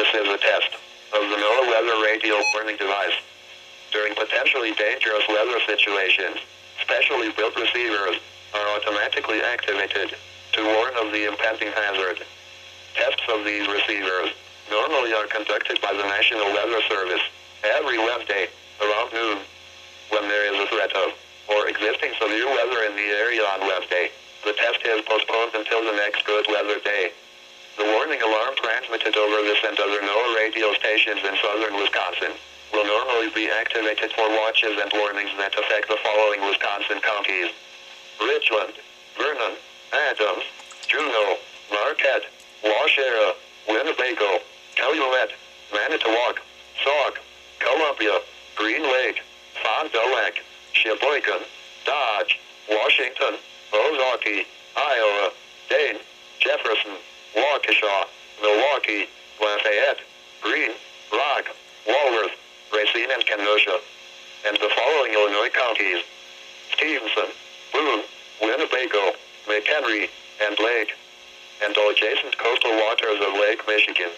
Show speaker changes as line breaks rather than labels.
This is a test of the NOAA weather radio warning device. During potentially dangerous weather situations, specially built receivers are automatically activated to warn of the impending hazard. Tests of these receivers normally are conducted by the National Weather Service every Wednesday around noon. When there is a threat of or existing severe weather in the area on Wednesday, the test is postponed until the next good weather day. The warning alarm transmitted over this and other NOAA radio stations in southern Wisconsin will normally be activated for watches and warnings that affect the following Wisconsin counties: Richland, Vernon, Adams, Juneau, Marquette, Waushara, Winnebago, Calumet, Manitowoc, Sauk, Columbia, Green Lake, Fond du Lac, Sheboygan, Dodge, Washington, Ozaukee, Iowa, Dane, Jefferson, Waukesha, Milwaukee, Lafayette, Greene, Rock, Walworth, Racine and Kenosha, and the following Illinois counties: Stevenson, Boone, Winnebago, McHenry, and Lake, and all adjacent coastal waters of Lake Michigan.